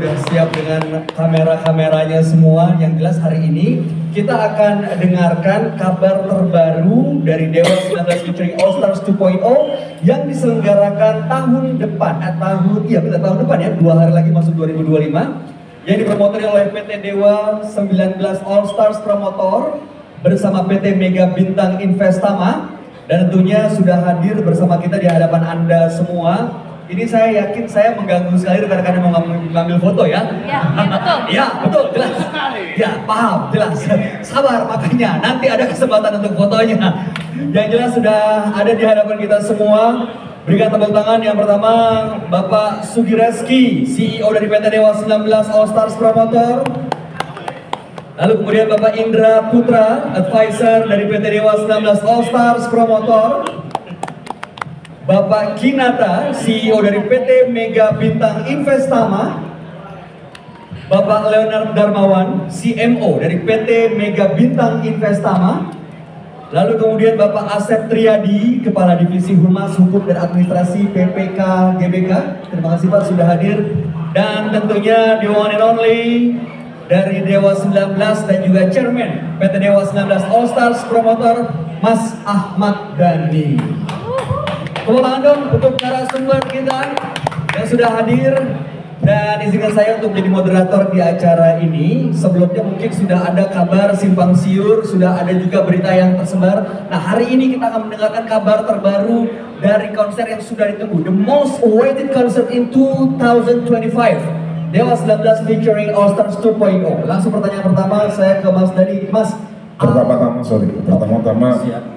udah siap dengan kamera-kameranya semua. Yang jelas hari ini kita akan dengarkan kabar terbaru dari Dewa 19 featuring All Stars 2.0 yang diselenggarakan tahun depan. Tahun depan ya, 2 hari lagi masuk 2025. Yang dipromotori oleh PT Dewa 19 All Stars Promotor bersama PT Mega Bintang Investama. Dan tentunya sudah hadir bersama kita di hadapan Anda semua. Ini saya yakin saya mengganggu sekali rekan-rekan yang mau ngambil foto ya. Iya, betul. Iya, betul, jelas. Ya, paham, jelas. Sabar, makanya nanti ada kesempatan untuk fotonya. Yang jelas sudah ada di hadapan kita semua. Berikan tepuk tangan yang pertama Bapak Sugireski, CEO dari PT Dewa 19 All Stars Promotor. Lalu kemudian Bapak Indra Putra, advisor dari PT Dewa 19 All Stars Promotor. Bapak Kinata, CEO dari PT Mega Bintang Investama. Bapak Leonard Darmawan, CMO dari PT Mega Bintang Investama. Lalu kemudian Bapak Asep Triadi, Kepala Divisi Humas Hukum dan Administrasi PPK GBK. Terima kasih Pak sudah hadir. Dan tentunya the one and only dari Dewa 19 dan juga Chairman PT Dewa 19 All Stars Promotor, Mas Ahmad Dhani. Tepuk tangan dong untuk narasumber kita yang sudah hadir. Dan izinkan saya untuk menjadi moderator di acara ini. Sebelumnya mungkin sudah ada kabar simpang siur, sudah ada juga berita yang tersebar. Nah, hari ini kita akan mendengarkan kabar terbaru dari konser yang sudah ditunggu, the most awaited concert in 2025, Dewa 19 featuring All Stars 2.0. Langsung pertanyaan pertama saya ke Mas Dhani. Mas, pertama-tama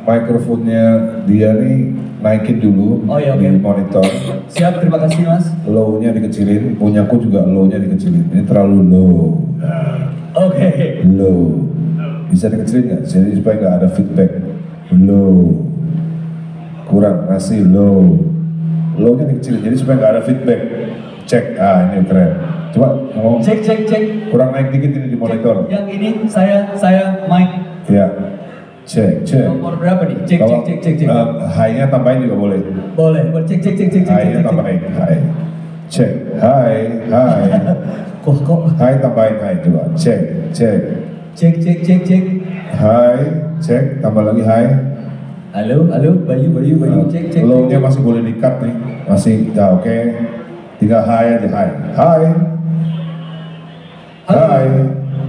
mikrofonnya dia nih naikin dulu di monitor. Siap, terima kasih Mas. Low-nya dikecilin, punyaku juga low-nya dikecilin. Ini terlalu low. Oke. Low. Bisa dikecilin nggak? Jadi supaya nggak ada feedback. Low. Kurang, masih low. Low-nya dikecilin, jadi supaya nggak ada feedback. Cek, ini keren. Coba ngomong. Cek. Kurang naik dikit ini di monitor. Yang ini saya mic. Ya. Cek. Nomor berapa nih? Cek. High-nya tambahin juga boleh. Boleh. Cek. High-nya tambahin. High. Cek. High. Kok? High tambahin high coba. Cek. Cek. High. Cek. Tambah lagi high. Halo. Bayu. Cek. Low-nya masih boleh di-cut nih. Masih. Ya oke. Tinggal high aja. High.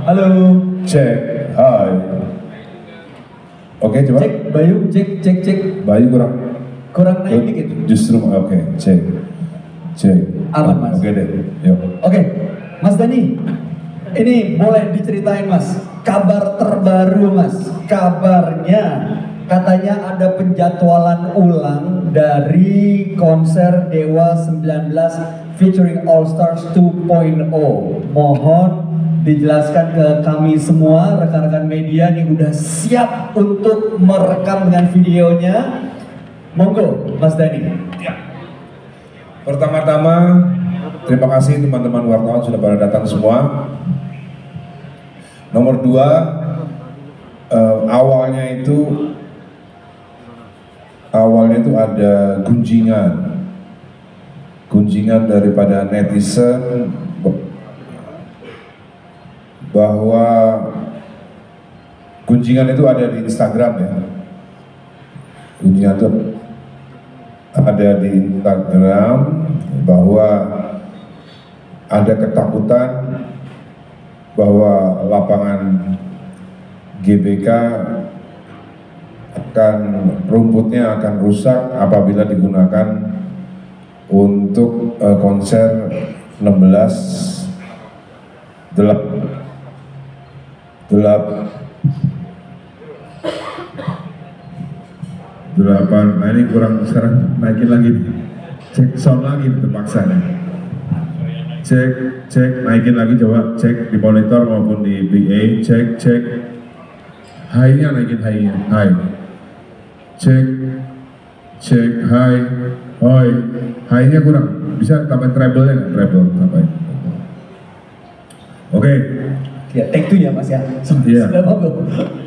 Halo. Cek. High. Oke, coba. Cek, Bayu, cek. Bayu kurang naik dikit. Justru oke, cek. Aman, Mas. Oke deh, yuk. Oke, Mas Dhani, ini boleh diceritain Mas, kabar terbaru Mas. Kabarnya katanya ada penjadwalan ulang dari konser Dewa 19 featuring All Stars 2.0. Mohon dijelaskan ke kami semua, rekan-rekan media nih udah siap untuk merekam dengan videonya. Monggo, Mas Dhani. Ya. Pertama-tama, terima kasih teman-teman wartawan sudah pada datang semua. Nomor 2, awalnya itu ada gunjingan daripada netizen bahwa gunjingan itu ada di Instagram ya. Gunjingan itu ada di Instagram bahwa ada ketakutan bahwa lapangan GBK rumputnya akan rusak apabila digunakan untuk konser 16 8. Nah ini kurang, sekarang naikin lagi nih. Cek sound lagi terpaksa nih. Cek naikin lagi, coba cek di monitor maupun di PA. Cek high-nya, naikin high. Cek high-nya kurang, bisa tambahin treble-nya nggak? Treble tambahin. Oke. Ya, take two ya Mas ya. Iya.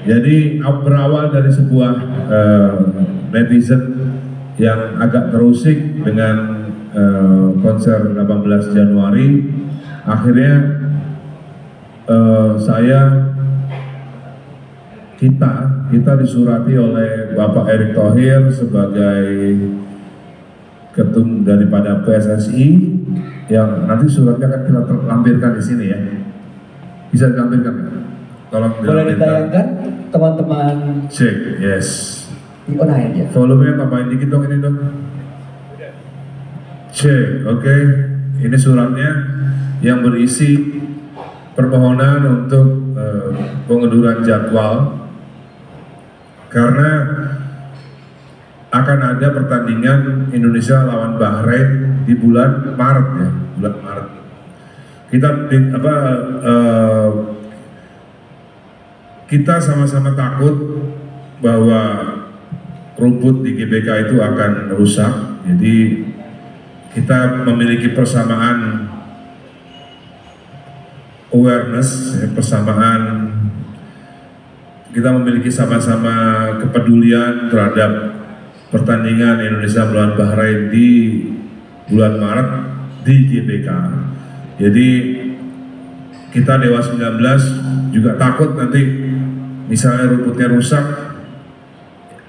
Jadi berawal dari sebuah netizen yang agak terusik dengan konser 18 Januari akhirnya kita disurati oleh Bapak Erick Thohir sebagai ketum daripada PSSI, yang nanti suratnya akan kita lampirkan di sini ya. Bisa ditampilkan nggak? Tolong boleh ditayangkan teman-teman. Cek, yes. Dionain ya. Volumenya tambahin dikit dong ini dong. Cek, oke. Ini suratnya yang berisi permohonan untuk pengunduran jadwal karena akan ada pertandingan Indonesia lawan Bahrain di bulan Maret ya, bulan Maret. Kita sama-sama takut bahwa rumput di GBK itu akan rusak, jadi kita memiliki persamaan awareness, persamaan, kita memiliki sama-sama kepedulian terhadap pertandingan Indonesia melawan Bahrain di bulan Maret di GBK. Jadi kita Dewa 19 juga takut nanti misalnya rumputnya rusak,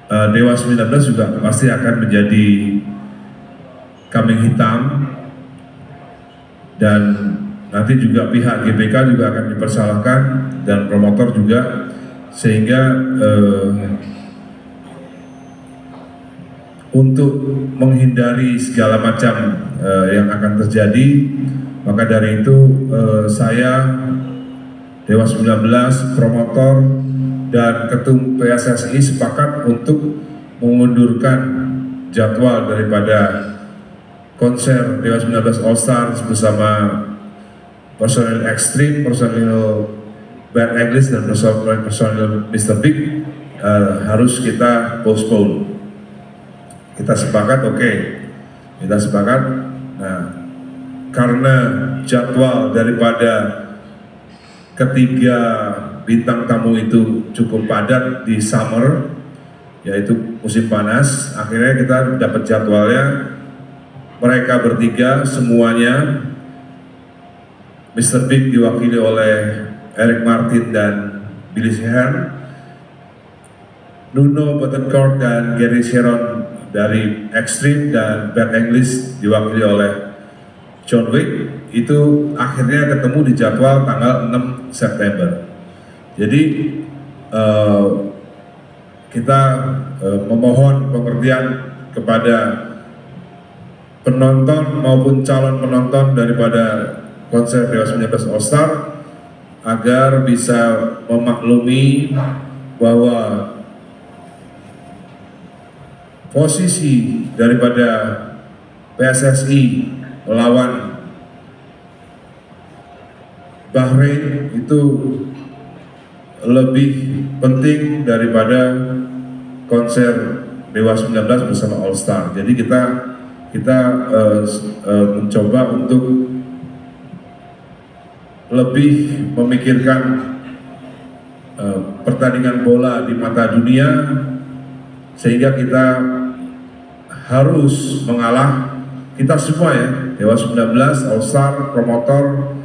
Dewa 19 juga pasti akan menjadi kambing hitam, dan nanti juga pihak GBK juga akan dipersalahkan dan promotor juga, sehingga untuk menghindari segala macam yang akan terjadi, maka dari itu saya Dewa 19, promotor dan ketum PSSI sepakat untuk mengundurkan jadwal daripada konser Dewa 19 All Stars bersama personil Extreme, personil Band English dan personil Mr. Big harus kita postpone. Kita sepakat, oke. Kita sepakat. Nah, karena jadwal daripada ketiga bintang tamu itu cukup padat di summer, yaitu musim panas, akhirnya kita dapat jadwalnya mereka bertiga semuanya, Mr. Big diwakili oleh Eric Martin dan Billy Sheehan, Nuno Bettencourt dan Gary Sharon dari Extreme, dan Band English diwakili oleh John Wick. Itu akhirnya ketemu di jadwal tanggal 6 September. Jadi kita memohon pengertian kepada penonton maupun calon penonton daripada konser Dewa 19 All Star agar bisa memaklumi bahwa posisi daripada PSSI melawan Bahrain itu lebih penting daripada konser Dewa 19 bersama All Star. Jadi kita mencoba untuk lebih memikirkan pertandingan bola di mata dunia, sehingga kita harus mengalah, kita semua ya, Dewa 19, All Star, promotor,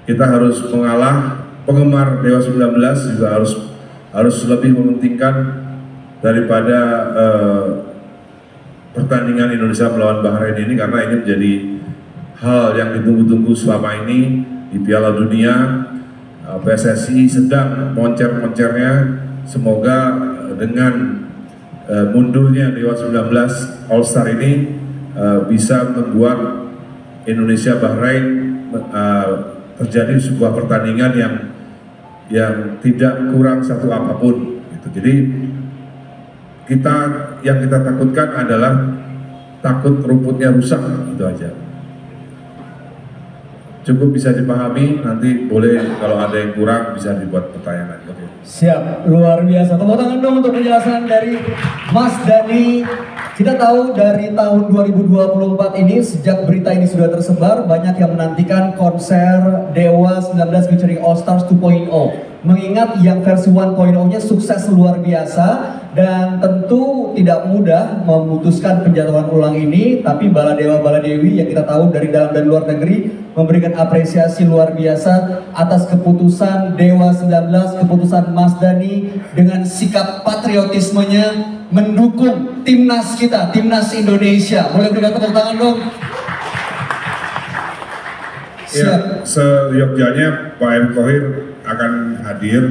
kita harus mengalah. Penggemar Dewa 19 juga harus lebih mementingkan daripada pertandingan Indonesia melawan Bahrain ini, karena ini menjadi hal yang ditunggu-tunggu selama ini di Piala Dunia. PSSI sedang moncer-moncernya, semoga dengan mundurnya Dewa 19 All Star ini bisa membuat Indonesia Bahrain terjadi sebuah pertandingan yang tidak kurang satu apapun gitu. Jadi yang kita takutkan adalah takut rumputnya rusak, itu aja. Cukup bisa dipahami, nanti boleh kalau ada yang kurang bisa dibuat pertanyaan lagi. Okay. Siap, luar biasa. Tepuk tangan dong untuk penjelasan dari Mas Dhani. Kita tahu dari tahun 2024 ini, sejak berita ini sudah tersebar, banyak yang menantikan konser Dewa 19 featuring All Stars 2.0. Mengingat yang versi 1.0-nya sukses luar biasa, Dan tentu tidak mudah memutuskan penjatuhan ulang ini, tapi Baladewa Baladewi yang kita tahu dari dalam dan luar negeri memberikan apresiasi luar biasa atas keputusan Dewa 19, keputusan Mas Dhani dengan sikap patriotismenya mendukung timnas kita, timnas Indonesia. Boleh berikan tepuk tangan dong? Ya, seyogyanya Pak Erick Thohir akan hadir,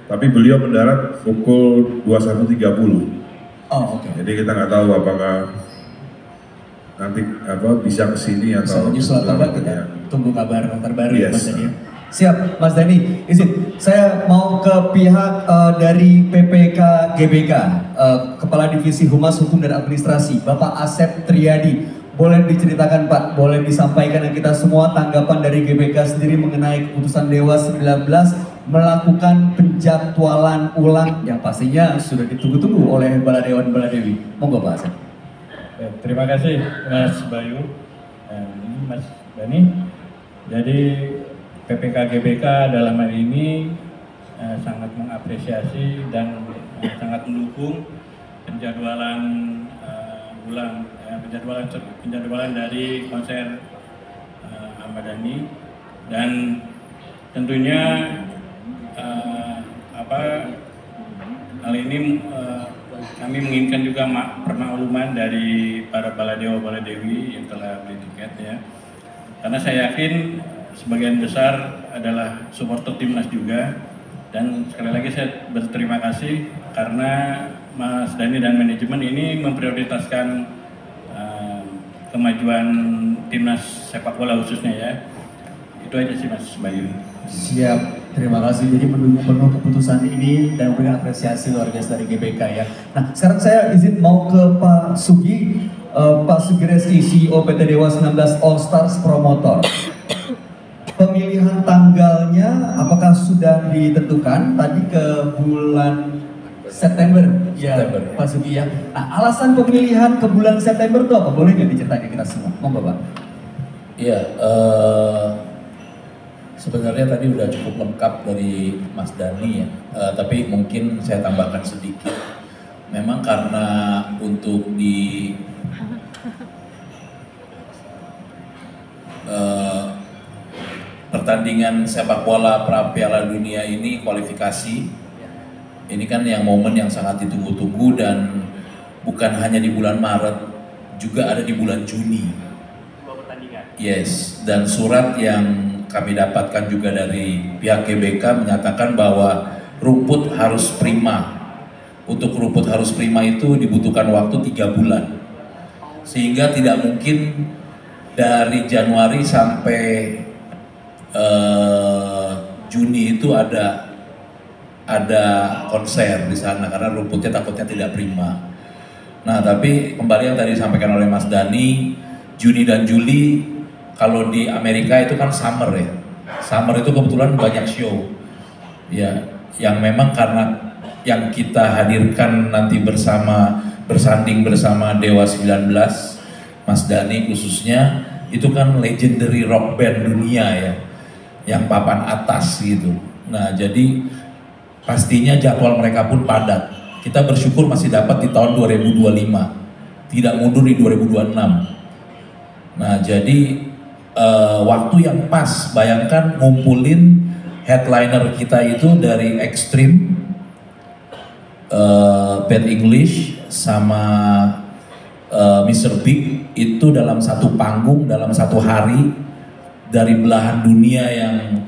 tapi beliau mendarat pukul 21.30. Oh, oke. Jadi kita nggak tahu apakah nanti bisa kesini atau Nyusul kabar, kita ya. tunggu kabar terbaru ya Yes. Mas Dhani. Siap, Mas Dhani. Izin, saya mau ke pihak dari PPK GBK, Kepala Divisi Humas Hukum dan Administrasi, Bapak Asep Triadi. Boleh diceritakan Pak, boleh disampaikan ke kita semua tanggapan dari GBK sendiri mengenai keputusan Dewa 19 melakukan penjadwalan ulang yang pastinya sudah ditunggu-tunggu oleh Baladewan Baladewi. Monggo Pak Asep. Terima kasih Mas Bayu dan Mas Dhani. Jadi PPK GBK dalam hal ini sangat mengapresiasi dan sangat mendukung penjadwalan penjadwalan dari konser Ahmad Dhani, dan tentunya hal ini kami menginginkan juga permakluman dari para Baladewa Baladewi yang telah beli tiket ya, karena saya yakin sebagian besar adalah supporter timnas juga, dan sekali lagi saya berterima kasih karena Mas Dhani dan manajemen ini memprioritaskan kemajuan timnas sepak bola khususnya ya. Itu aja sih Mas Bayu. Siap, terima kasih. Jadi mendukung penuh keputusan ini dan memberikan apresiasi luar biasa dari GBK ya. Nah, sekarang saya izin mau ke Pak Sugi, Pak Sugi Reski, CEO PT Dewa 19 All Stars Promotor. Pemilihan tanggalnya apakah sudah ditentukan? Tadi ke bulan September, ya Pak Sugi ya. Nah, alasan pemilihan ke bulan September itu apa? Boleh nggak diceritakan ke kita semua? Monggo Pak. Iya, sebenarnya tadi udah cukup lengkap dari Mas Dhani ya, tapi mungkin saya tambahkan sedikit. Memang karena untuk di pertandingan sepak bola pra Piala Dunia ini kualifikasi, ini kan yang momen yang sangat ditunggu-tunggu dan bukan hanya di bulan Maret, juga ada di bulan Juni. Yes, dan surat yang kami dapatkan juga dari pihak GBK menyatakan bahwa rumput harus prima. Untuk rumput harus prima itu dibutuhkan waktu 3 bulan. Sehingga tidak mungkin dari Januari sampai Juni itu ada konser di sana karena rumputnya takutnya tidak prima. Nah, tapi kembali yang tadi disampaikan oleh Mas Dhani, Juni dan Juli kalau di Amerika itu kan summer ya. Summer itu kebetulan banyak show. Ya, yang memang karena yang kita hadirkan nanti bersanding bersama Dewa 19, Mas Dhani khususnya, itu kan legendary rock band dunia ya, yang papan atas gitu. Nah, jadi pastinya jadwal mereka pun padat. Kita bersyukur masih dapat di tahun 2025, tidak mundur di 2026. Nah, jadi waktu yang pas, bayangkan ngumpulin headliner kita itu dari Extreme, Bad English, sama Mr. Big itu dalam satu panggung, dalam satu hari, dari belahan dunia yang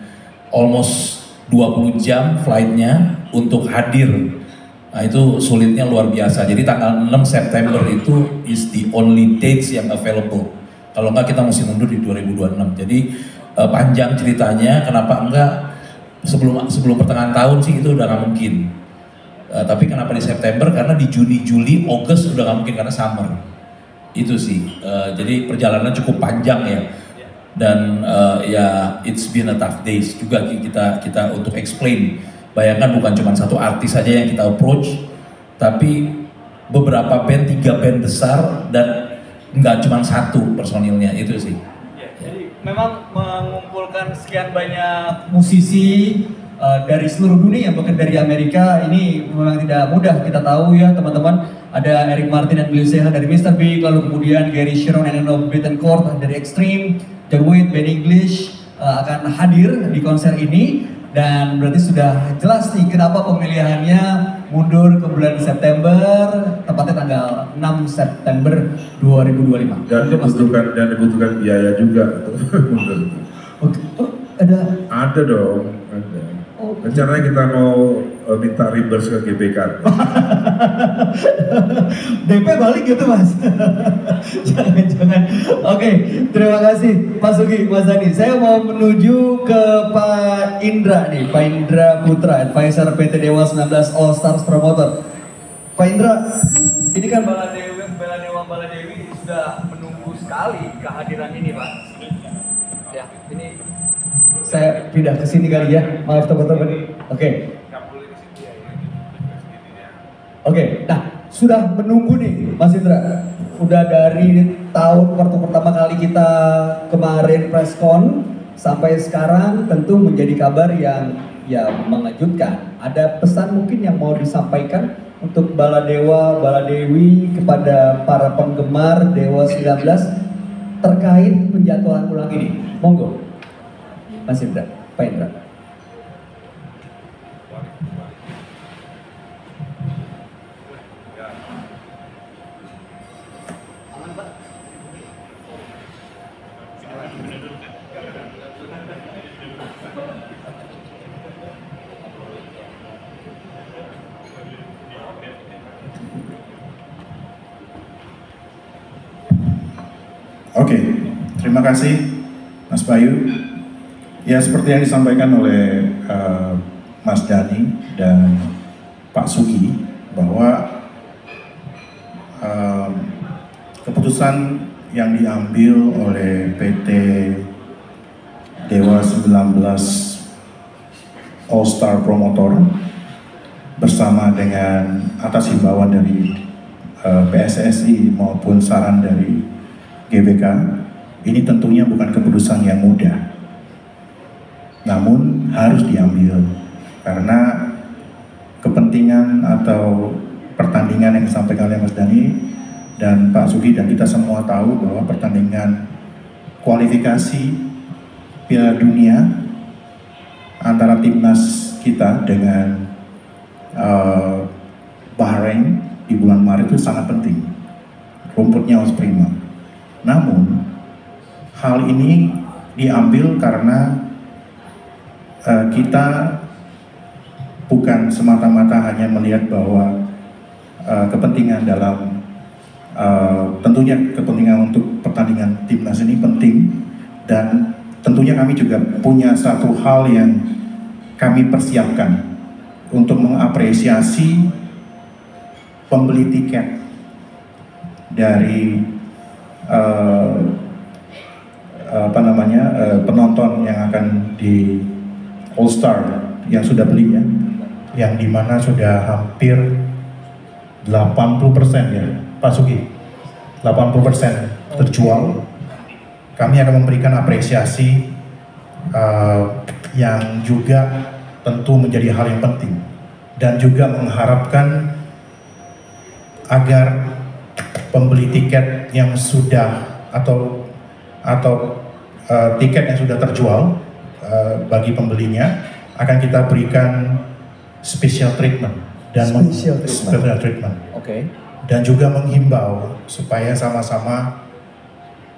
almost 20 jam flightnya untuk hadir. Nah, itu sulitnya luar biasa. Jadi tanggal 6 September itu is the only dates yang available. Kalau enggak kita mesti mundur di 2026. Jadi panjang ceritanya, kenapa enggak sebelum pertengahan tahun sih itu udah nggak mungkin. Tapi kenapa di September? Karena di Juni, Juli, Agustus udah nggak mungkin karena summer. Itu sih. Jadi perjalanan cukup panjang ya. Dan ya it's been a tough days juga kita untuk explain. Bayangkan bukan cuma satu artis saja yang kita approach, tapi beberapa band, 3 band besar dan nggak cuma satu personilnya, itu sih. Ya, jadi memang mengumpulkan sekian banyak musisi dari seluruh dunia, bahkan dari Amerika. Ini memang tidak mudah, kita tahu ya teman-teman. Ada Eric Martin dan Billy Seha dari Mr. Big, lalu kemudian Gary Sharon and Eno Bettencourt dari Extreme, John Wayne, Ben English akan hadir di konser ini. Dan berarti sudah jelas nih kenapa pemilihannya mundur ke bulan September, tepatnya tanggal 6 September 2025. Dan dibutuhkan biaya juga untuk mundur. Oh, ada Dong, ada. Oh. Rencananya kita mau minta reimburse ke GBK. DP balik gitu mas. Jangan. Oke, terima kasih Pak Sugi, Mas Dani. Saya mau menuju ke Pak Indra nih, Pak Indra Putra, advisor PT Dewa 19 All Stars Promoter. Pak Indra, ini kan Bala Dewi sudah menunggu sekali kehadiran ini Pak. Ya, ini saya pindah ke sini kali ya, maaf teman-teman. Oke, nah sudah menunggu nih Mas Indra. Udah dari tahun waktu pertama kali kita kemarin preskon sampai sekarang tentu menjadi kabar yang ya mengejutkan. Ada pesan mungkin yang mau disampaikan untuk Bala Dewa, Bala Dewi kepada para penggemar Dewa 19 terkait penjatuhan ulang ini. Monggo. Mas Indra, Pak Indra. Oke, terima kasih Mas Bayu. Ya seperti yang disampaikan oleh Mas Dani dan Pak Sugi bahwa keputusan yang diambil oleh PT Dewa 19 All Star Promotor bersama dengan atas himbauan dari PSSI maupun saran dari GBK, ini tentunya bukan keputusan yang mudah. Namun harus diambil karena kepentingan atau pertandingan yang disampaikan oleh Mas Dani dan Pak Sugi dan kita semua tahu bahwa pertandingan kualifikasi Piala Dunia antara timnas kita dengan Bahrain di bulan Maret itu sangat penting. Rumputnya harus prima. Namun hal ini diambil karena kita bukan semata-mata hanya melihat bahwa kepentingan dalam tentunya kepentingan untuk pertandingan timnas ini penting, dan tentunya kami juga punya satu hal yang kami persiapkan untuk mengapresiasi pembeli tiket dari penonton yang akan di All Star yang sudah beli ya, yang dimana sudah hampir 80% ya Pak Sugi, 80% terjual. Kami akan memberikan apresiasi yang juga tentu menjadi hal yang penting, dan juga mengharapkan agar pembeli tiket yang sudah atau tiket yang sudah terjual bagi pembelinya akan kita berikan special treatment dan special treatment. Oke. Dan juga menghimbau supaya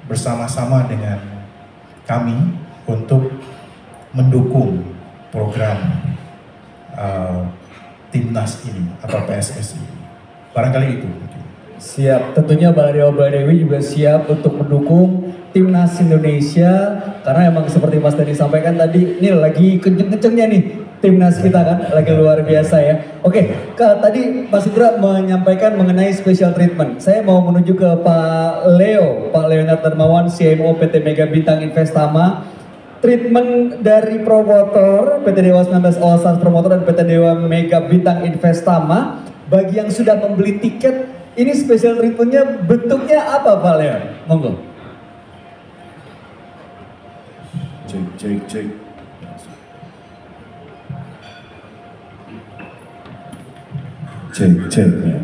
bersama-sama dengan kami untuk mendukung program timnas ini atau PSSI. Barangkali itu. Siap, tentunya Bala Dewi juga siap untuk mendukung timnas Indonesia, karena emang seperti Mas tadi sampaikan tadi, ini lagi kenceng-kencengnya nih timnas kita kan, lagi luar biasa ya. Oke, tadi Mas Indra menyampaikan mengenai special treatment. Saya mau menuju ke Pak Leonard Darmawan, CMO PT Mega Bintang Investama. Treatment dari promotor PT Dewa 19 All Stars Promotor dan PT Dewa Mega Bintang Investama bagi yang sudah membeli tiket, ini special treatmentnya bentuknya apa Pak Leo? Monggo. Cek. Cek, cek ya.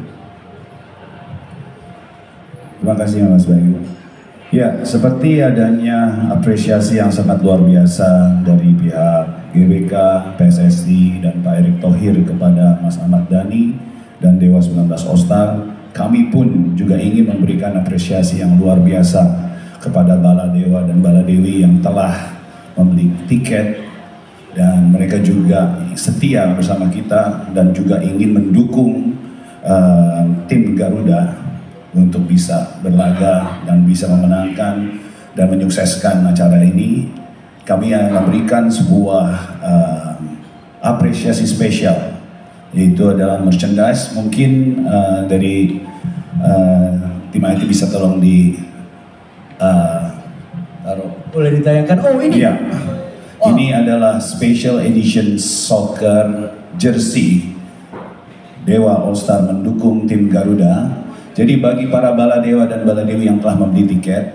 Terima kasih Mas Bayu. Ya, seperti adanya apresiasi yang sangat luar biasa dari pihak GBK, PSSI, dan Pak Erick Thohir kepada Mas Ahmad Dhani dan Dewa 19 All Star, kami pun juga ingin memberikan apresiasi yang luar biasa kepada Baladewa dan Baladewi yang telah membeli tiket dan mereka juga setia bersama kita dan juga ingin mendukung tim Garuda untuk bisa berlaga dan bisa memenangkan dan menyukseskan acara ini. Kami akan memberikan sebuah apresiasi spesial, yaitu adalah merchandise. Mungkin dari tim IT bisa tolong di taruh. Boleh ditayangkan. Oh ini. Iya. Ini adalah special edition soccer jersey Dewa All Star mendukung tim Garuda. Jadi bagi para Baladewa dan Baladewi yang telah membeli tiket,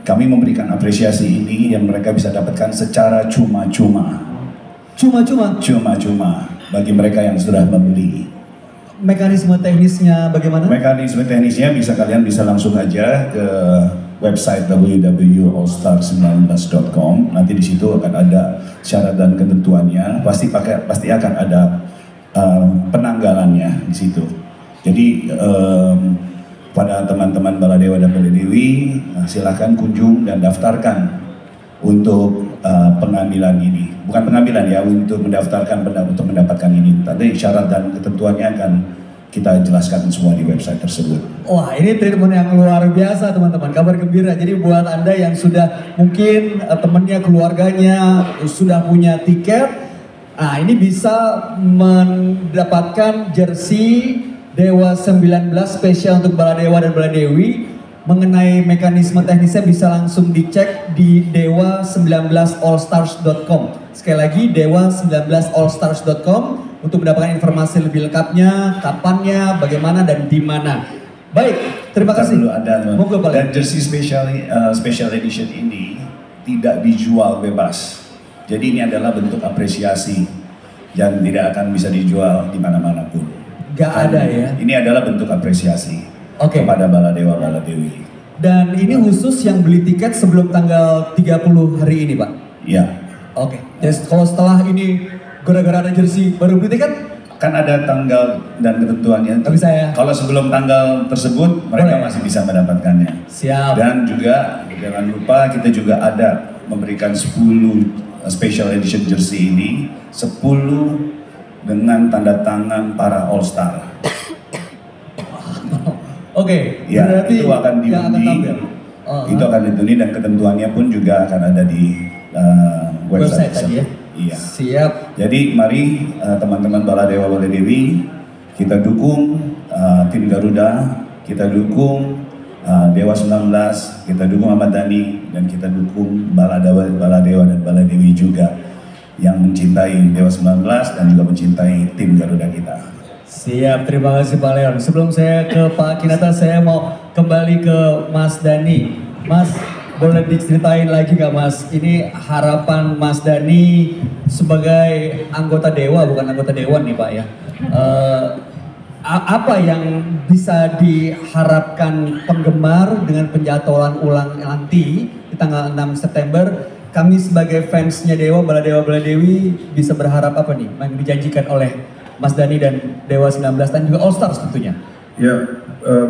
kami memberikan apresiasi ini yang mereka bisa dapatkan secara cuma-cuma. Cuma-cuma? Cuma-cuma bagi mereka yang sudah membeli. Mekanisme teknisnya bagaimana? Mekanisme teknisnya kalian bisa langsung aja ke website www.allstar19.com. Nanti di situ akan ada syarat dan ketentuannya. Pasti akan ada penanggalannya di situ. Jadi pada teman-teman Baladewa dan Baladewi, silahkan kunjung dan daftarkan untuk pengambilan ini. Bukan pengambilan ya, untuk mendaftarkan untuk mendapatkan ini. Tadi syarat dan ketentuannya akan kita jelaskan semua di website tersebut. Wah, ini treatment yang luar biasa teman-teman, kabar gembira. Jadi buat Anda yang sudah mungkin temannya, keluarganya sudah punya tiket, nah ini bisa mendapatkan jersey Dewa 19 spesial untuk Baladewa dan Baladewi. Mengenai mekanisme teknisnya bisa langsung dicek di dewa19allstars.com. Sekali lagi dewa19allstars.com untuk mendapatkan informasi lebih lengkapnya, kapannya, bagaimana, dan di mana. Baik, terima kasih. Dan jersey special edition ini tidak dijual bebas. Jadi ini adalah bentuk apresiasi yang tidak akan bisa dijual di mana-mana pun. Gak ada ya? Ini adalah bentuk apresiasi kepada Baladewa Baladewi. Dan ini khusus yang beli tiket sebelum tanggal 30 hari ini, Pak? Iya. Oke. Jadi kalau setelah ini gara-gara ada jersey baru beli tiket? Kan ada tanggal dan ketentuannya. Tapi saya. Kalau sebelum tanggal tersebut mereka masih bisa mendapatkannya. Siap. Dan juga jangan lupa kita juga ada memberikan 10 special edition jersey ini, 10 dengan tanda tangan para All Star. Oke, ya, berarti itu akan diundi. Itu akan diundi dan ketentuannya pun juga akan ada di website tadi ya. Iya. Siap. Jadi mari teman-teman Baladewa Baladewi, kita dukung tim Garuda, kita dukung Dewa 19, kita dukung Ahmad Dhani, dan kita dukung Baladewa dan Baladewi juga yang mencintai Dewa 19 dan juga mencintai tim Garuda kita. Siap, terima kasih Pak Leon. Sebelum saya ke Pak Kinata, saya mau kembali ke Mas Dhani. Mas, boleh diceritain lagi nggak Mas, ini harapan Mas Dhani sebagai anggota Dewa, bukan anggota Dewan nih Pak ya. Apa yang bisa diharapkan penggemar dengan penjadwalan ulang nanti di tanggal 6 September? Kami sebagai fansnya Dewa, Baladewa Baladewi bisa berharap apa nih yang dijanjikan oleh Mas Dhani dan Dewa 19 dan juga All Stars tentunya? Ya,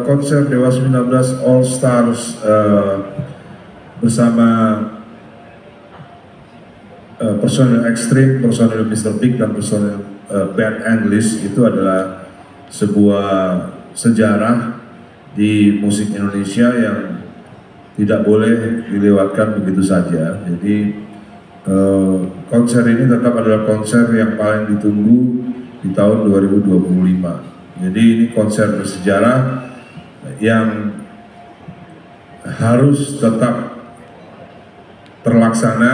konser Dewa 19 All Stars bersama personel ekstrim, personel Mr. Big dan personel band English itu adalah sebuah sejarah di musik Indonesia yang tidak boleh dilewatkan begitu saja. Jadi konser ini tetap adalah konser yang paling ditunggu di tahun 2025. Jadi ini konser bersejarah yang harus tetap terlaksana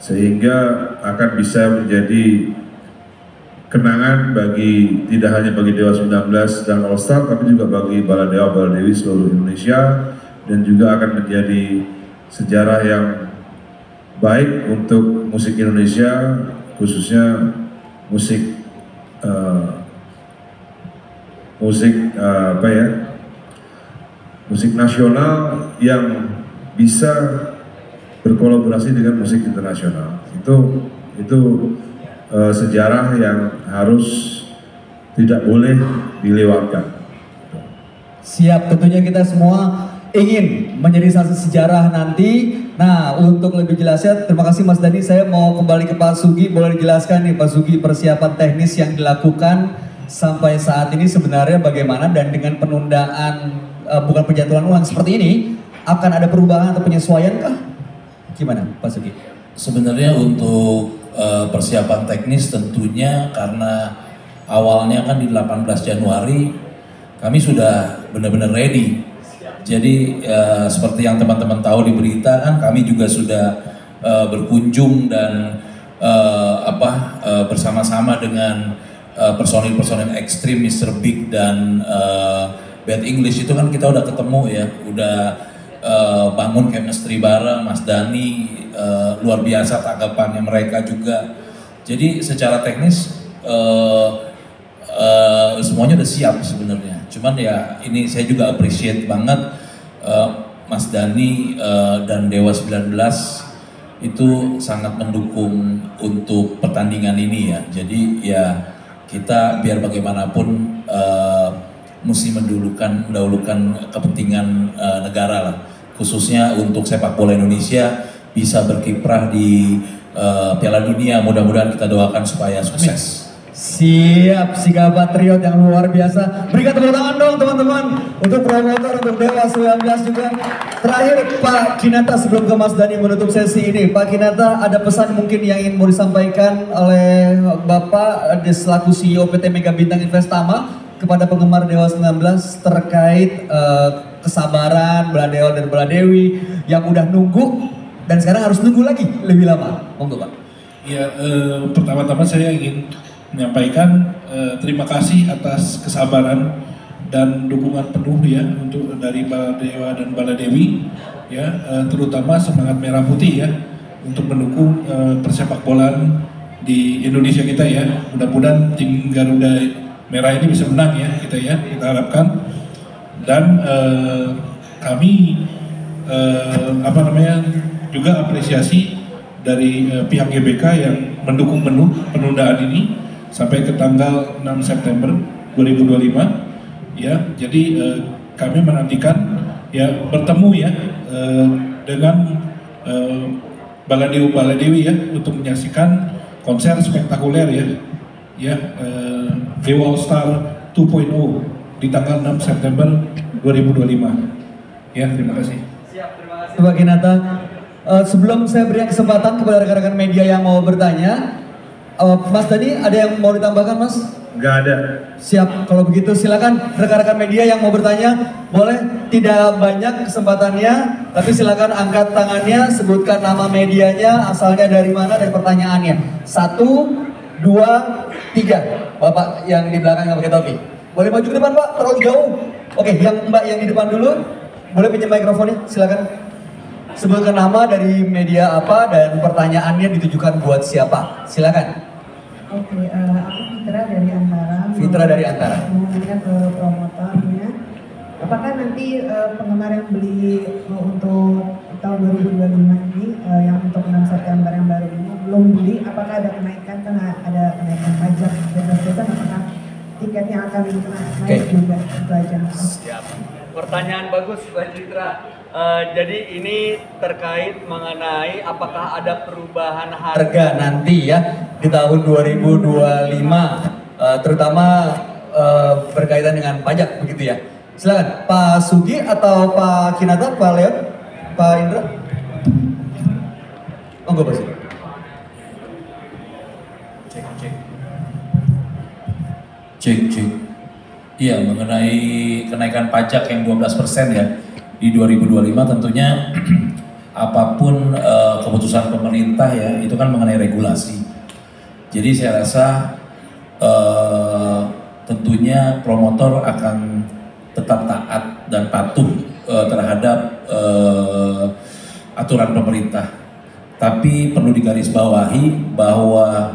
sehingga akan bisa menjadi kenangan bagi tidak hanya bagi Dewa 19 dan All Star, tapi juga bagi Baladewa Baladewi seluruh Indonesia, dan juga akan menjadi sejarah yang baik untuk musik Indonesia, khususnya musik musik musik nasional yang bisa berkolaborasi dengan musik internasional. Itu sejarah yang harus tidak boleh dilewatkan. Siap, tentunya kita semua ingin menjadi saksi sejarah nanti. Nah, untuk lebih jelasnya, terima kasih Mas Dhani. Saya mau kembali ke Pak Sugi. Boleh dijelaskan nih Pak Sugi, persiapan teknis yang dilakukan sampai saat ini sebenarnya bagaimana, dan dengan penundaan bukan penjatuhan ulang seperti ini, akan ada perubahan atau penyesuaian kah? Gimana Pak Sugi? Sebenarnya untuk persiapan teknis tentunya karena awalnya kan di 18 Januari kami sudah benar-benar ready. Jadi seperti yang teman-teman tahu di berita kan, kami juga sudah berkunjung dan bersama-sama dengan personil-personil ekstrim Mr. Big dan Bad English itu kan kita udah ketemu ya, udah bangun chemistry bareng. Mas Dhani luar biasa tanggapannya mereka juga. Jadi secara teknis semuanya udah siap sebenarnya. Cuman ya ini saya juga appreciate banget Mas Dhani dan Dewa 19 itu sangat mendukung untuk pertandingan ini ya. Jadi ya kita biar bagaimanapun mesti mendahulukan kepentingan negara lah. Khususnya untuk sepak bola Indonesia bisa berkiprah di Piala Dunia. Mudah-mudahan kita doakan supaya sukses. Siap, sikap patriot yang luar biasa. Berikan tepuk tangan dong teman-teman untuk promotor, untuk Dewa 19 juga. Terakhir Pak Kinata sebelum ke Mas Dhani menutup sesi ini. Pak Kinata, ada pesan mungkin yang ingin mau disampaikan oleh Bapak selaku CEO PT Mega Bintang Investama kepada penggemar Dewa 19 terkait kesabaran Bala Dewa dan Bala Dewi yang udah nunggu dan sekarang harus nunggu lagi lebih lama. Monggo Pak. Ya, pertama-tama saya ingin menyampaikan terima kasih atas kesabaran dan dukungan penuh ya untuk dari Bala Dewa dan Bala Dewi ya, terutama semangat merah putih ya untuk mendukung persepak bolaan di Indonesia kita ya. Mudah-mudahan tim Garuda Merah ini bisa menang ya, kita harapkan. Dan kami juga apresiasi dari pihak GBK yang mendukung penuh penundaan ini sampai ke tanggal 6 September 2025 ya. Jadi kami menantikan ya bertemu ya dengan Bala Dewi ya untuk menyaksikan konser spektakuler ya Dewa All Star 2.0 di tanggal 6 September 2025 ya. Terima kasih. Siap, terima kasih Pak Kinata. Sebelum saya beri kesempatan kepada rekan-rekan media yang mau bertanya, Mas Dhani ada yang mau ditambahkan Mas? Nggak ada. Siap, kalau begitu silakan rekan-rekan media yang mau bertanya, boleh, tidak banyak kesempatannya, tapi silakan angkat tangannya, sebutkan nama medianya, asalnya dari mana, dan pertanyaannya. 1, 2, 3. Bapak yang di belakang yang pakai topi. Boleh maju ke depan Pak, terlalu jauh. Oke, yang Mbak yang di depan dulu, boleh pinjam mikrofonnya, silakan. Sebutkan nama dari media apa dan pertanyaannya ditujukan buat siapa, silakan. Oke, aku Fitra dari Antara. Fitra dari Antara. Mau nanya ke promotornya, apakah nanti penggemar yang beli untuk tahun 2025 ini, yang untuk 6 September yang baru ini belum beli, apakah ada kenaikan, karena ada kenaikan pajak bebas-bebas, apakah tiketnya akan naik juga? Itu aja. Siap. Pertanyaan bagus Mbak Citra. Jadi ini terkait mengenai apakah ada perubahan harga nanti ya di tahun 2025, terutama berkaitan dengan pajak begitu ya. Silakan Pak Sugi atau Pak Kinata, Pak Leon, Pak Indra. Monggo Pak Sugi. Cek. Iya, mengenai kenaikan pajak yang 12% ya di 2025, tentunya apapun keputusan pemerintah ya, itu kan mengenai regulasi. Jadi saya rasa tentunya promotor akan tetap taat dan patuh terhadap aturan pemerintah. Tapi perlu digarisbawahi bahwa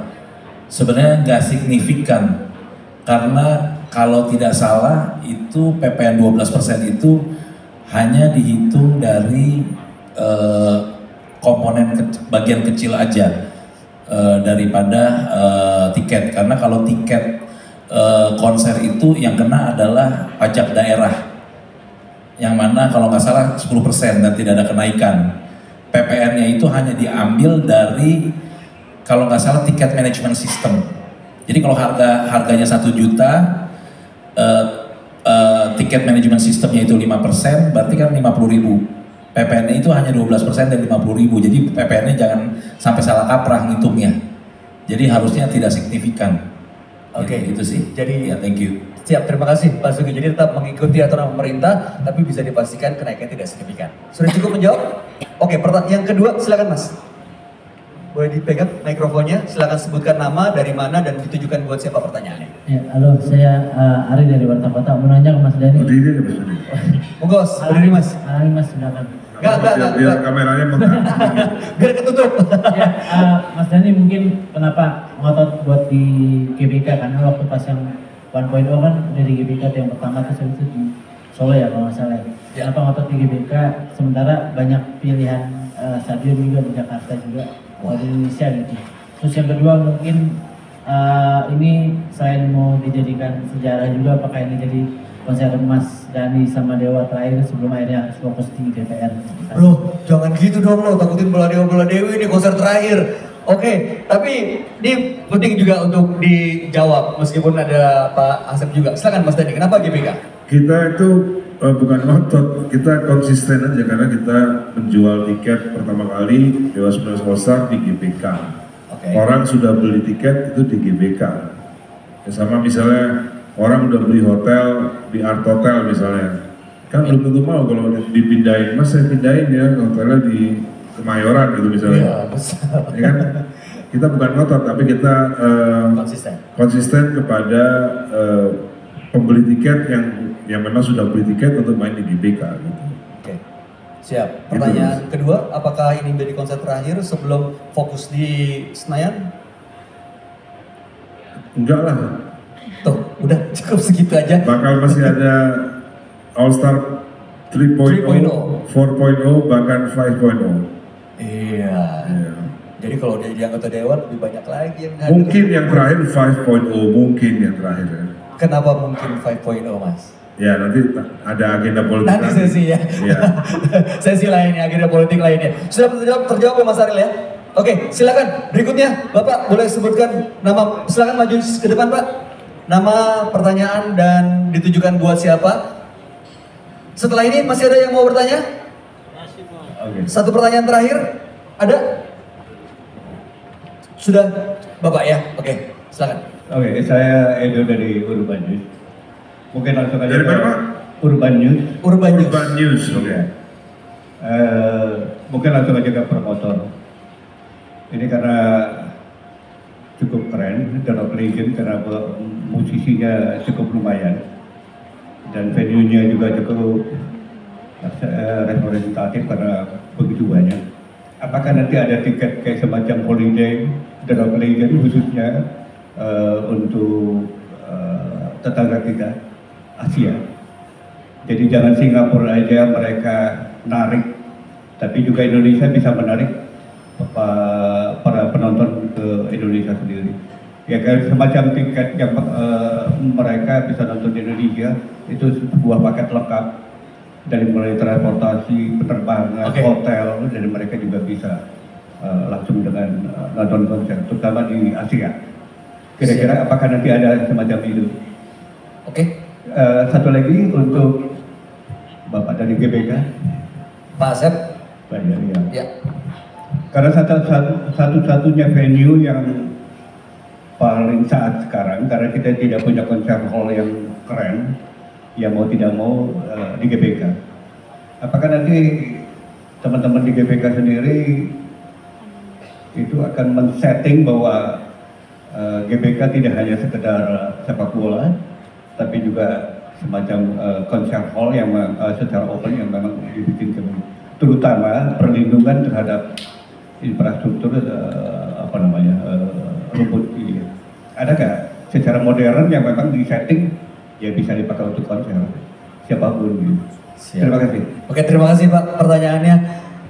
sebenarnya nggak signifikan, karena kalau tidak salah itu PPN 12% itu hanya dihitung dari komponen bagian kecil aja daripada tiket, karena kalau tiket konser itu yang kena adalah pajak daerah, yang mana kalau nggak salah 10% dan tidak ada kenaikan. PPN-nya itu hanya diambil dari kalau nggak salah tiket management system. Jadi kalau harganya 1 juta, tiket management systemnya itu 5%, berarti kan 50.000. PPN-nya itu hanya 12% dan 50.000. Jadi PPN-nya jangan sampai salah kaprah ngitungnya. Jadi harusnya tidak signifikan. Oke, itu sih. Jadi ya, thank you. Siap, terima kasih Pak Sugi. Jadi tetap mengikuti aturan pemerintah, tapi bisa dipastikan kenaikan tidak signifikan. Sudah cukup menjawab? Oke, pertanyaan yang kedua, silakan Mas. Boleh dipegang mikrofonnya, silakan sebutkan nama, dari mana, dan ditujukan buat siapa pertanyaannya. Ya, halo, saya Ari dari Warta Kota. Mau nanya ke Mas Dani. Berdiri aja Mas. Monggo, berdiri Mas. Ari Mas, silakan. Biar kameranya Biar ketutup. Ya, Mas Dani mungkin kenapa ngotot buat di GBK, karena waktu pas yang 1.0 kan dari GBK yang pertama itu di Solo ya kalau nggak salah. Ya. Kenapa ngotot di GBK sementara banyak pilihan stadion juga di Jakarta juga, di Indonesia gitu. Terus yang kedua mungkin ini selain mau dijadikan sejarah juga, apakah ini jadi konser Mas Dani sama Dewa terakhir sebelum akhirnya harus fokus di DPR? Loh, jangan gitu dong lo, takutin Bola Dewi ini konser terakhir. Oke, tapi ini penting juga untuk dijawab meskipun ada Pak Asep juga. Silakan Mas Dani, kenapa GBK? Kita itu bukan ngotot, kita konsisten aja karena kita menjual tiket pertama kali Dewa 19 All Star di GBK. Orang sudah beli tiket itu di GBK. Ya, sama misalnya orang udah beli hotel di Art Hotel misalnya, kan belum tentu mau kalau dipindahin. Mas saya pindahin ya hotelnya di Kemayoran gitu misalnya. Ya kan? Kita bukan ngotot, tapi kita konsisten kepada pembeli tiket yang memang sudah beli tiket untuk main di GBK gitu. Oke, siap. Pertanyaan kedua, apakah ini menjadi konser terakhir sebelum fokus di Senayan? Enggak lah. Tuh, udah cukup segitu aja. Bakal masih ada All Star 3.0, 4.0, bahkan 5.0. Iya. Jadi kalau dia jadi anggota dewan lebih banyak lagi yang hadir. Mungkin yang terakhir 5.0, mungkin yang terakhir ya. Kenapa mungkin 5.0 Mas? Ya nanti ada agenda politik. Nanti sesi ya. Ya. Sesi lainnya, agenda politik lainnya. Sudah terjawab ya Mas Aril ya? Oke, silakan. Berikutnya, Bapak boleh sebutkan nama. Silakan maju ke depan Pak. Nama, pertanyaan, dan ditujukan buat siapa? Setelah ini masih ada yang mau bertanya? Satu pertanyaan terakhir, ada? Sudah, Bapak ya? Oke, silakan. Oke, saya Edo dari Urban News. Mungkin langsung aja. Dari mana Pak? Urban News. Urban News, oke. Mungkin langsung aja ke promotor. Ini karena cukup keren, dan Legend karena musisinya cukup lumayan. Dan venue-nya juga cukup representatif karena begitu banyak. Apakah nanti ada tiket kayak semacam holiday dan Legend khususnya untuk tetangga kita Asia? Jadi jangan Singapura aja mereka narik, tapi juga Indonesia bisa menarik para penonton ke Indonesia sendiri. Ya kan semacam tiket yang mereka bisa nonton di Indonesia itu sebuah paket lengkap dari mulai transportasi, penerbangan, hotel, dan mereka juga bisa langsung dengan nonton konser, terutama di Asia. Kira-kira apakah nanti ada semacam itu? Oke. Satu lagi untuk Bapak dari GBK. Pak Asep. Banyak ya. Ya. Karena satu-satunya venue yang paling saat sekarang, karena kita tidak punya konser hall yang keren, ya mau tidak mau di GBK. Apakah nanti teman-teman di GBK sendiri itu akan men-setting bahwa GBK tidak hanya sekedar sepak bola, tapi juga semacam konser hall yang secara open yang memang dibikin, terutama perlindungan terhadap infrastruktur rumput ini. Adakah secara modern yang memang disetting ya bisa dipakai untuk konser siapapun gitu. Siap. Terima kasih. Oke, terima kasih Pak pertanyaannya.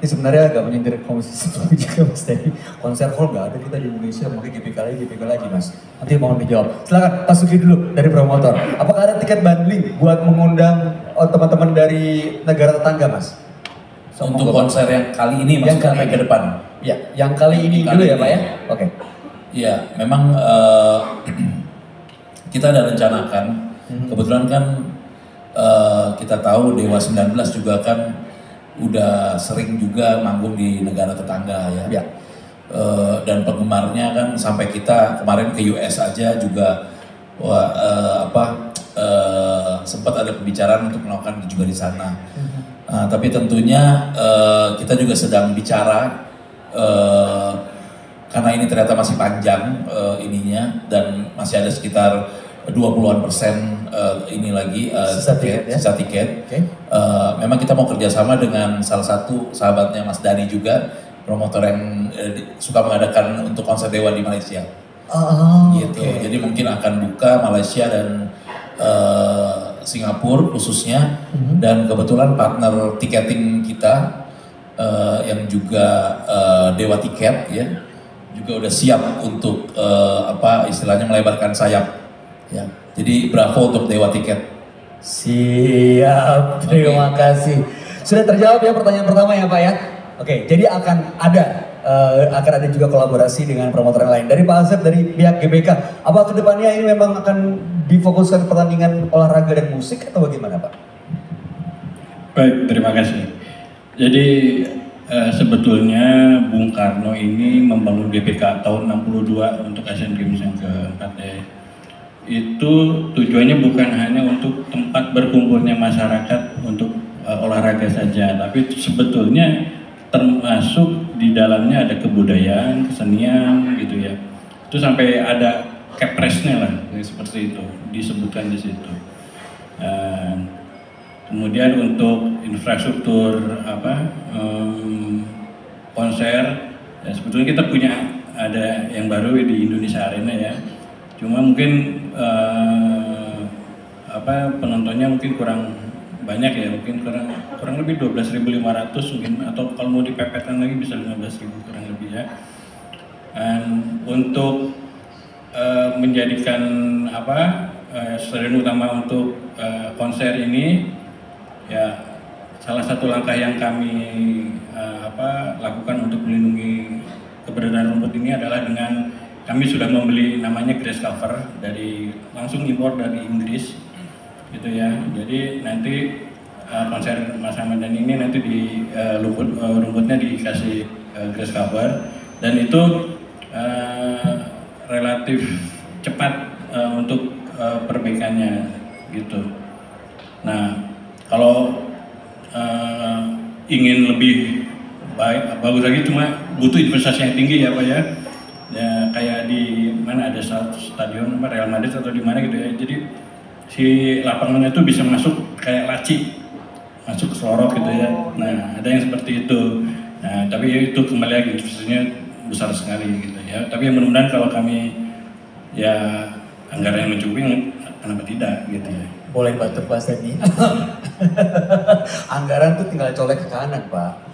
Ini sebenarnya agak menyindir Komisi 10 juga Mas Denny. Konser hall nggak ada kita di Indonesia, mungkin GBK lagi Mas. Nanti mohon dijawab. Silakan Pak Sugi dulu dari promotor. Apakah ada tiket bundling buat mengundang teman-teman dari negara tetangga Mas? Untuk konser yang kali ini maksudnya sampai ke depan? Ya, yang kali ini dulu ya Pak ya? Oke. Iya, memang kita ada rencanakan. Kebetulan kan kita tahu Dewa 19 juga kan udah sering juga manggung di negara tetangga ya. Dan penggemarnya kan sampai kita kemarin ke US aja juga sempat ada pembicaraan untuk melakukan juga di sana. Tapi tentunya kita juga sedang bicara karena ini ternyata masih panjang ininya dan masih ada sekitar 20-an% ini lagi sisa tiket. Okay. Memang kita mau kerjasama dengan salah satu sahabatnya Mas Dhani juga, promotor yang suka mengadakan untuk konser Dewa di Malaysia. Gitu. Okay. Jadi mungkin akan buka Malaysia dan Singapura khususnya. Dan kebetulan partner tiketing kita yang juga Dewa Tiket ya juga udah siap untuk istilahnya melebarkan sayap. Ya, jadi bravo untuk Dewa Tiket. Siap, terima kasih. Sudah terjawab ya pertanyaan pertama ya Pak ya. Oke, jadi akan ada juga kolaborasi dengan promotor yang lain. Dari Pak Asep, dari pihak GBK, apa kedepannya ini memang akan difokuskan pertandingan olahraga dan musik atau bagaimana Pak? Baik, terima kasih. Jadi sebetulnya Bung Karno ini membangun GBK tahun 62 untuk Asian Games yang keempat ya. Itu tujuannya bukan hanya untuk tempat berkumpulnya masyarakat untuk olahraga saja, tapi sebetulnya termasuk di dalamnya ada kebudayaan, kesenian gitu ya. Itu sampai ada kepresnya lah, seperti itu disebutkan di situ. Kemudian untuk infrastruktur konser, ya sebetulnya kita punya ada yang baru di Indonesia Arena ya. Cuma mungkin penontonnya mungkin kurang banyak ya, mungkin kurang lebih 12.500 mungkin, atau kalau mau dipepetkan lagi bisa 15.000 kurang lebih ya. Dan untuk menjadikan stadion utama untuk konser ini ya, salah satu langkah yang kami lakukan untuk melindungi keberadaan rumput ini adalah dengan kami sudah membeli namanya grass cover dari langsung impor dari Inggris gitu ya. Jadi nanti konser Mas Ahmad Dhani ini nanti di rumputnya dikasih grass cover dan itu relatif cepat untuk perbaikannya gitu. Nah, kalau ingin lebih bagus lagi cuma butuh investasi yang tinggi ya Pak ya. Ya kayak di mana ada stadion Real Madrid atau di mana gitu ya. Jadi si lapangannya itu bisa masuk kayak laci, masuk ke sorok gitu ya. Nah, ada yang seperti itu. Nah, tapi itu kembali lagi investasinya besar sekali gitu ya. Tapi mudah-mudahan kalau kami ya anggaran yang mencukupi, kenapa tidak gitu ya. Boleh bantu Pak Denny. Anggaran tuh tinggal colek ke kanan Pak.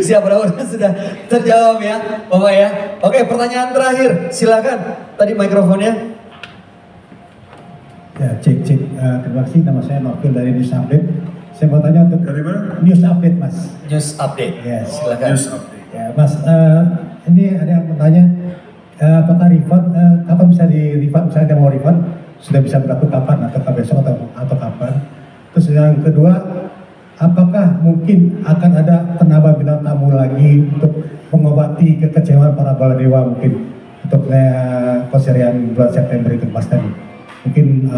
Siap, mudah-mudahan sudah terjawab ya Bapak ya. Oke, pertanyaan terakhir, silakan. Tadi mikrofonnya. Ya, cek. Terima kasih, nama saya Nokil dari News Update. Saya mau tanya untuk Dari mana? News Update, Mas. News Update. Ya, silakan. News update. Ya, Mas, ini ada yang bertanya, apakah refund, kapan bisa di refund, misalnya dia mau refund, sudah bisa berlaku kapan, atau besok atau kapan? Terus yang kedua, apakah mungkin akan ada penambahan bintang tamu lagi untuk mengobati kekecewaan para baladewa mungkin untuk konser yang bulan September itu Mas tadi? Mungkin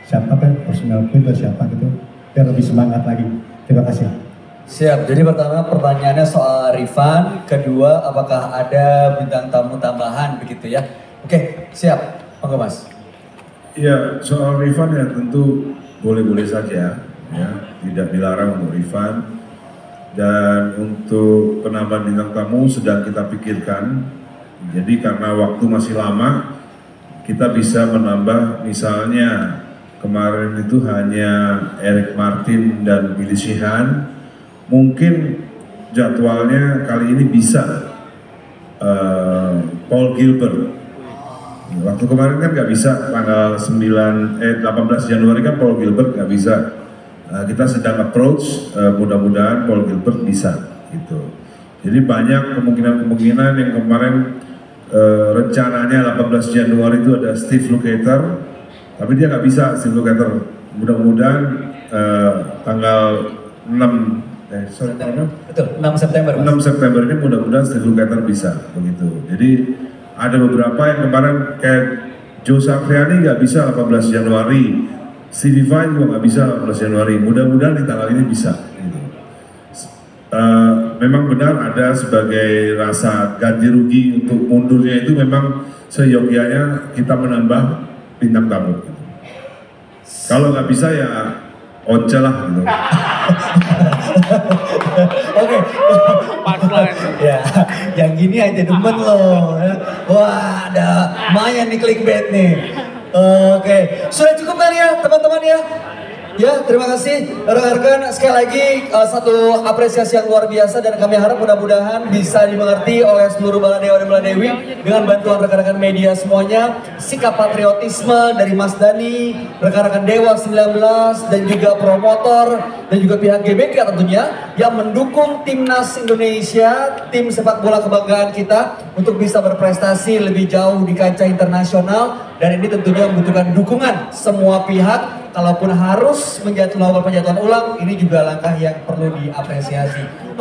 siapa kan personal pun atau siapa gitu biar lebih semangat lagi. Terima kasih. Siap, jadi pertama pertanyaannya soal refund, kedua apakah ada bintang tamu tambahan begitu ya. Oke, siap, monggo Mas. Ya, soal refund ya tentu boleh-boleh saja ya, tidak dilarang untuk refund. Dan untuk penambahan bintang tamu sedang kita pikirkan. Jadi karena waktu masih lama, kita bisa menambah, misalnya kemarin itu hanya Eric Martin dan Billy Sheehan, mungkin jadwalnya kali ini bisa Paul Gilbert. Waktu kemarin kan nggak bisa, tanggal 18 Januari kan Paul Gilbert nggak bisa. Kita sedang approach, mudah-mudahan Paul Gilbert bisa gitu. Jadi banyak kemungkinan yang kemarin rencananya 18 Januari itu ada Steve Lukather, tapi dia nggak bisa Steve Lukather. Mudah-mudahan tanggal 6 September. 6 September ini mudah-mudahan Steve Lukather bisa begitu. Jadi ada beberapa yang kemarin kayak Joe Satriani nggak bisa 18 Januari, Stevie Vai juga nggak bisa 18 Januari. Mudah-mudahan di tanggal ini bisa. Gitu. Memang benar ada sebagai rasa ganti rugi untuk mundurnya itu memang seyogyanya kita menambah bintang tamu. Gitu. Kalau nggak bisa ya once lah gitu. Oke, ya, yang gini aja demen loh. Wah, ada lumayan nih clickbait nih. Oke, sudah cukup kali ya teman-teman ya? Ya, terima kasih rekan-rekan. Sekali lagi satu apresiasi yang luar biasa dan kami harap mudah-mudahan bisa dimengerti oleh seluruh Baladewa dan Baladewi dengan bantuan rekan-rekan media semuanya. Sikap patriotisme dari Mas Dhani, rekan-rekan Dewa 19 dan juga promotor dan juga pihak GBK tentunya yang mendukung timnas Indonesia, tim sepak bola kebanggaan kita untuk bisa berprestasi lebih jauh di kancah internasional, dan ini tentunya membutuhkan dukungan semua pihak. Kalaupun harus melakukan penjatuhan ulang, ini juga langkah yang perlu diapresiasi.